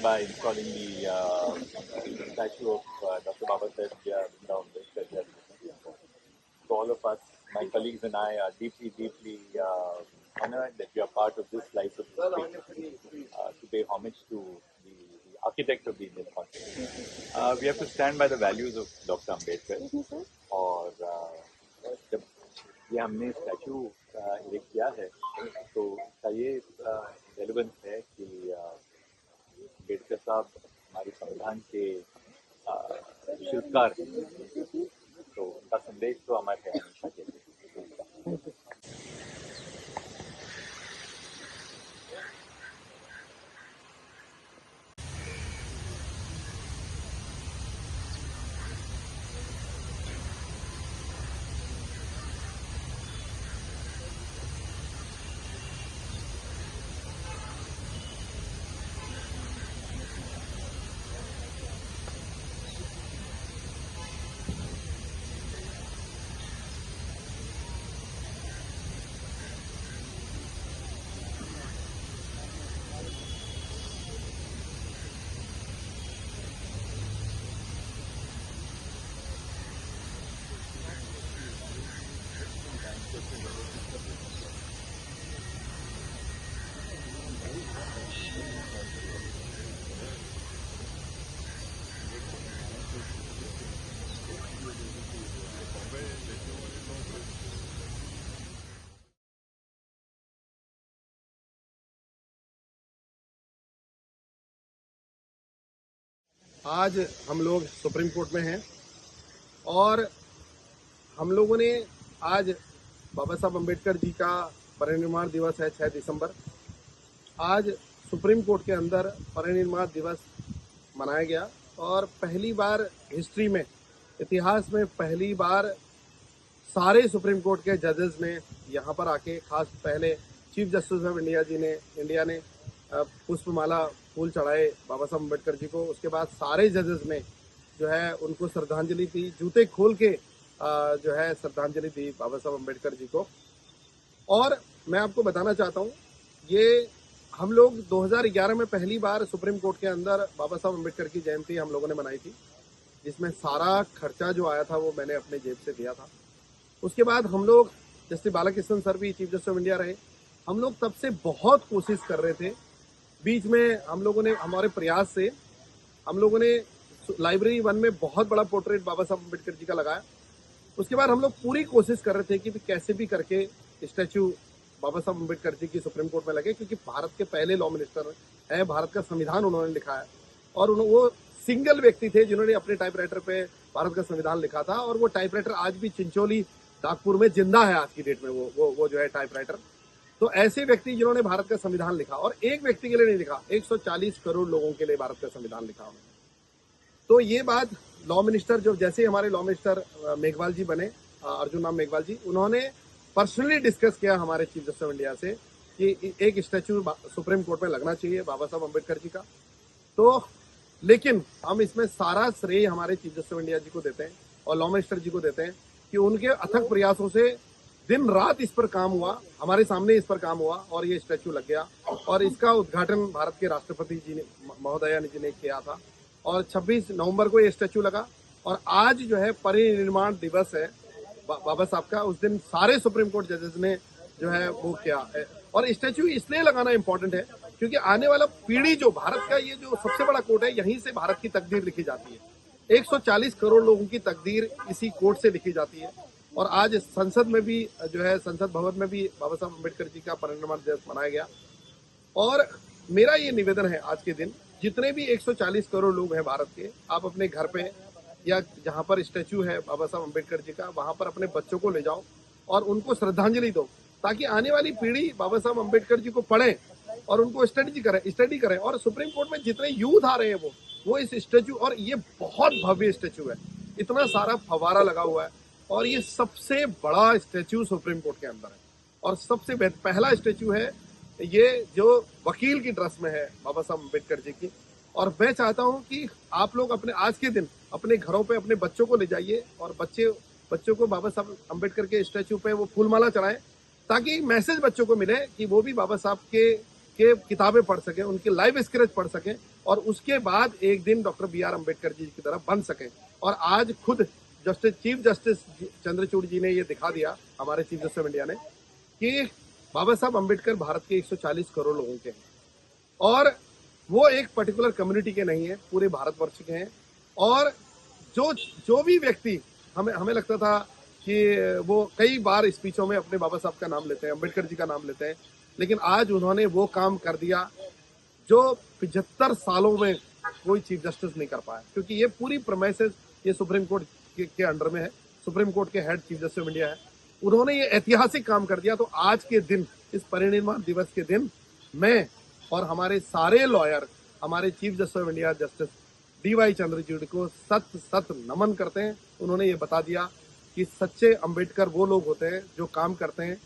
by installing the statue of Dr. Babasaheb Bhimrao Ambedkar here. So all of us, my colleagues and I, are deeply, deeply honored that we are part of this slice of history to pay homage to the architect of the Indian Constitution. We have to stand by the values of Dr. Ambedkar और जब ये हमने statue erect किया है तो इसका ये relevance है कि अम्बेडकर साहब हमारे संविधान के शिल्पकार हैं, तो उनका संदेश तो हमारे है हमेशा के लिए। आज हम लोग सुप्रीम कोर्ट में हैं और हम लोगों ने आज बाबा साहब अम्बेडकर जी का परिनिर्वाण दिवस है 6 दिसंबर। आज सुप्रीम कोर्ट के अंदर परिनिर्वाण दिवस मनाया गया और पहली बार हिस्ट्री में, इतिहास में पहली बार सारे सुप्रीम कोर्ट के जजेस ने यहाँ पर आके, खास पहले चीफ जस्टिस ऑफ इंडिया ने पुष्पमाला फूल चढ़ाए बाबा साहब अम्बेडकर जी को। उसके बाद सारे जजेस ने जो है उनको श्रद्धांजलि दी, जूते खोल के जो है श्रद्धांजलि दी बाबा साहब अम्बेडकर जी को। और मैं आपको बताना चाहता हूँ, ये हम लोग 2011 में पहली बार सुप्रीम कोर्ट के अंदर बाबा साहब अम्बेडकर की जयंती हम लोगों ने मनाई थी, जिसमें सारा खर्चा जो आया था वो मैंने अपने जेब से दिया था। उसके बाद हम लोग, जस्टिस बालाकृष्णन सर भी चीफ जस्टिस ऑफ इंडिया रहे, हम लोग तब से बहुत कोशिश कर रहे थे। बीच में हम लोगों ने, हमारे प्रयास से हम लोगों ने लाइब्रेरी 1 में बहुत बड़ा पोर्ट्रेट बाबा साहब अम्बेडकर जी का लगाया। उसके बाद हम लोग पूरी कोशिश कर रहे थे कि कैसे भी करके स्टैचू बाबा साहब अम्बेडकर जी की सुप्रीम कोर्ट में लगे, क्योंकि भारत के पहले लॉ मिनिस्टर है, भारत का संविधान उन्होंने लिखा है और वो सिंगल व्यक्ति थे जिन्होंने अपने टाइपराइटर पे भारत का संविधान लिखा था। और वो टाइपराइटर आज भी चिंचोली नागपुर में जिंदा है आज की डेट में, वो जो है टाइपराइटर। तो ऐसे व्यक्ति जिन्होंने भारत का संविधान लिखा, और एक व्यक्ति के लिए नहीं लिखा, 140 करोड़ लोगों के लिए भारत का संविधान लिखा उन्होंने। तो ये बात लॉ मिनिस्टर, जो जैसे हमारे लॉ मिनिस्टर मेघवाल जी बने, अर्जुन राम मेघवाल जी, उन्होंने पर्सनली डिस्कस किया हमारे चीफ जस्टिस ऑफ इंडिया से कि एक स्टैचू सुप्रीम कोर्ट में लगना चाहिए बाबा साहब अम्बेडकर जी का। तो लेकिन हम इसमें सारा श्रेय हमारे चीफ जस्टिस ऑफ इंडिया जी को देते हैं और लॉ मिनिस्टर जी को देते हैं कि उनके अथक प्रयासों से दिन रात इस पर काम हुआ, हमारे सामने इस पर काम हुआ और ये स्टैचू लग गया। और इसका उद्घाटन भारत के राष्ट्रपति जी ने, महोदया जी ने किया था, और 26 नवंबर को ये स्टैचू लगा। और आज जो है परिनिर्वाण दिवस है बाबा साहब का, उस दिन सारे सुप्रीम कोर्ट जजेस ने जो है वो किया है। और स्टैचू इसलिए लगाना इंपॉर्टेंट है क्योंकि आने वाला पीढ़ी, जो भारत का ये जो सबसे बड़ा कोर्ट है, यहीं से भारत की तकदीर लिखी जाती है। 140 करोड़ लोगों की तकदीर इसी कोर्ट से लिखी जाती है। और आज संसद में भी जो है, संसद भवन में भी बाबा साहब अम्बेडकर जी का परिनिर्वाण दिवस मनाया गया। और मेरा ये निवेदन है, आज के दिन जितने भी 140 करोड़ लोग हैं भारत के, आप अपने घर पे या जहाँ पर स्टैचू है बाबा साहब अम्बेडकर जी का, वहां पर अपने बच्चों को ले जाओ और उनको श्रद्धांजलि दो, ताकि आने वाली पीढ़ी बाबा साहब अम्बेडकर जी को पढ़े और उनको स्टडी करें। और सुप्रीम कोर्ट में जितने यूथ आ रहे हैं वो इस स्टैचू, और ये बहुत भव्य स्टैचू है, इतना सारा फवारा लगा हुआ है, और ये सबसे बड़ा स्टैचू सुप्रीम कोर्ट के अंदर है और सबसे पहला स्टैचू है ये जो वकील की ड्रेस में है बाबा साहब अम्बेडकर जी की। और मैं चाहता हूं कि आप लोग अपने आज के दिन अपने घरों पे अपने बच्चों को ले जाइए और बच्चों को बाबा साहब अम्बेडकर के स्टैचू पे वो फूलमाला चढ़ाएं, ताकि मैसेज बच्चों को मिले कि वो भी बाबा साहब के के किताबें पढ़ सकें, उनके लाइव स्केच पढ़ सकें और उसके बाद एक दिन doctor B are Ambedkar ji की तरह बन सकें। और आज खुद चीफ जस्टिस चंद्रचूड़ जी ने ये दिखा दिया, हमारे चीफ जस्टिस ऑफ इंडिया ने, कि बाबा साहब अम्बेडकर भारत के 140 करोड़ लोगों के हैं और वो एक पर्टिकुलर कम्युनिटी के नहीं है, पूरे भारतवर्ष के हैं। और जो भी व्यक्ति हमें लगता था कि वो कई बार स्पीचों में अपने बाबा साहब का नाम लेते हैं, अम्बेडकर जी का नाम लेते हैं, लेकिन आज उन्होंने वो काम कर दिया जो 75 सालों में कोई चीफ जस्टिस नहीं कर पाया, क्योंकि ये पूरी प्रेमाइसेस ये सुप्रीम कोर्ट के अंडर में है, सुप्रीम कोर्ट के head chief justice of India है। उन्होंने ये ऐतिहासिक काम कर दिया। तो आज के दिन, इस परिनिर्वाण दिवस के दिन, मैं और हमारे सारे लॉयर हमारे chief justice of India justice D.Y.. Chandrachud को सत नमन करते हैं। उन्होंने ये बता दिया कि सच्चे अंबेडकर वो लोग होते हैं जो काम करते हैं,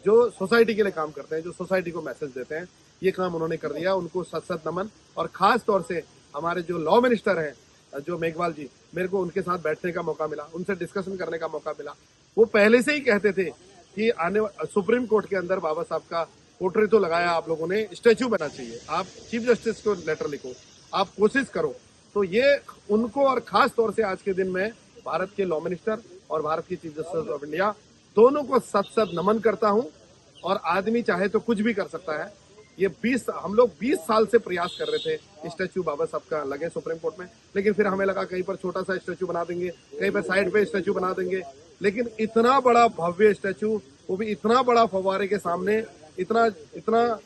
जो सोसाइटी के लिए काम करते हैं, जो सोसाइटी को मैसेज देते हैं। ये काम उन्होंने कर दिया, उनको सत नमन। और खास तौर से हमारे जो लॉ मिनिस्टर हैं, जो मेघवाल जी, मेरे को उनके साथ बैठने का मौका मिला, उनसे डिस्कशन करने का मौका मिला। वो पहले से ही कहते थे कि सुप्रीम कोर्ट के अंदर बाबा साहब का पोर्ट्रेट तो लगाया आप लोगों ने, स्टैचू बना चाहिए, आप चीफ जस्टिस को लेटर लिखो, आप कोशिश करो। तो ये उनको और खास तौर से आज के दिन में भारत के लॉ मिनिस्टर और भारत के चीफ जस्टिस ऑफ इंडिया दोनों को सत नमन करता हूं। और आदमी चाहे तो कुछ भी कर सकता है। ये हम लोग 20 साल से प्रयास कर रहे थे स्टैचू बाबा साहब का लगे सुप्रीम कोर्ट में, लेकिन फिर हमें लगा कहीं पर छोटा सा स्टैचू बना देंगे, कहीं पर साइड पे स्टैचू बना देंगे, लेकिन इतना बड़ा भव्य स्टैचू, वो भी इतना बड़ा फव्वारे के सामने, इतना इतना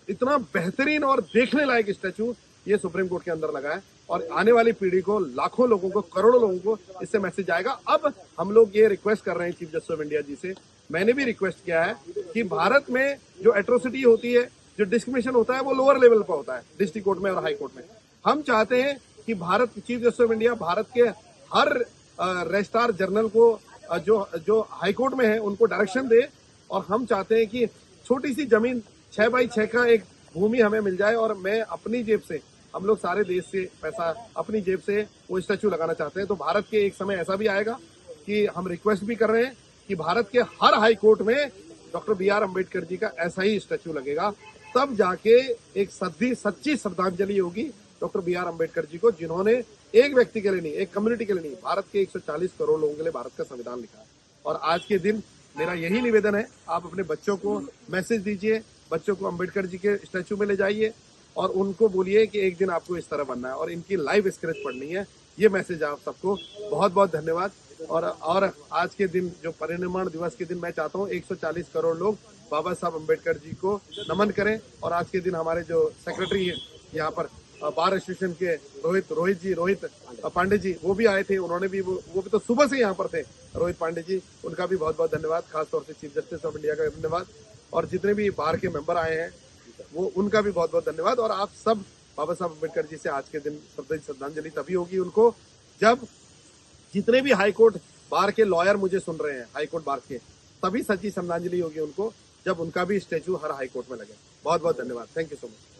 इतना बेहतरीन और देखने लायक स्टैचू ये सुप्रीम कोर्ट के अंदर लगा है। और आने वाली पीढ़ी को, लाखों लोगों को, करोड़ों लोगों को इससे मैसेज जाएगा। अब हम लोग ये रिक्वेस्ट कर रहे हैं चीफ जस्टिस ऑफ इंडिया जी से, मैंने भी रिक्वेस्ट किया है कि भारत में जो एट्रोसिटी होती है, जो डिस्क्रिमिनेशन होता है, वो लोअर लेवल पर होता है, डिस्ट्रिक्ट कोर्ट में और हाई कोर्ट में। हम चाहते हैं कि Bharat chief justice of India Bharat के हर रजिस्ट्रार जनरल को जो हाई कोर्ट में है उनको डायरेक्शन दे। और हम चाहते हैं कि छोटी सी जमीन 6 बाई 6 का एक भूमि हमें मिल जाए और मैं अपनी जेब से, हम लोग सारे देश से पैसा अपनी जेब से वो स्टैचू लगाना चाहते हैं। तो भारत के एक समय ऐसा भी आएगा कि हम रिक्वेस्ट भी कर रहे हैं कि भारत के हर हाई कोर्ट में doctor B are Ambedkar ji का ऐसा ही स्टैचू लगेगा। तब जाके एक सच्ची श्रद्धांजलि होगी doctor B are Ambedkar ji को, जिन्होंने एक व्यक्ति के लिए नहीं, एक कम्युनिटी के लिए नहीं, भारत के 140 करोड़ लोगों के लिए भारत का संविधान लिखा है। और आज के दिन मेरा यही निवेदन है, आप अपने बच्चों को मैसेज दीजिए, बच्चों को अम्बेडकर जी के स्टैचू में ले जाइए और उनको बोलिए कि एक दिन आपको इस तरह बनना है और इनकी लाइव स्केच पढ़नी है। ये मैसेज आप सबको बहुत बहुत धन्यवाद। और आज के दिन जो परिनिर्वाण दिवस के दिन मैं चाहता हूँ 140 करोड़ लोग बाबा साहब अम्बेडकर जी को नमन करें। और आज के दिन हमारे जो सेक्रेटरी है यहाँ पर बार एसोसिएशन के रोहित पांडे जी, वो भी आए थे, उन्होंने भी वो भी तो सुबह से यहाँ पर थे, रोहित पांडे जी, उनका भी बहुत बहुत धन्यवाद। खासतौर से चीफ जस्टिस ऑफ इंडिया का धन्यवाद। और जितने भी बार के मेंबर आए हैं वो उनका भी बहुत बहुत धन्यवाद। और आप सब बाबा साहब अम्बेडकर जी से आज के दिन श्रद्धांजलि तभी होगी उनको जब जितने भी हाईकोर्ट बार के लॉयर मुझे सुन रहे हैं, हाईकोर्ट बार के, तभी सच्ची श्रद्धांजलि होगी उनको जब उनका भी स्टैचू हर हाईकोर्ट में लगे। बहुत बहुत धन्यवाद। Thank you so much.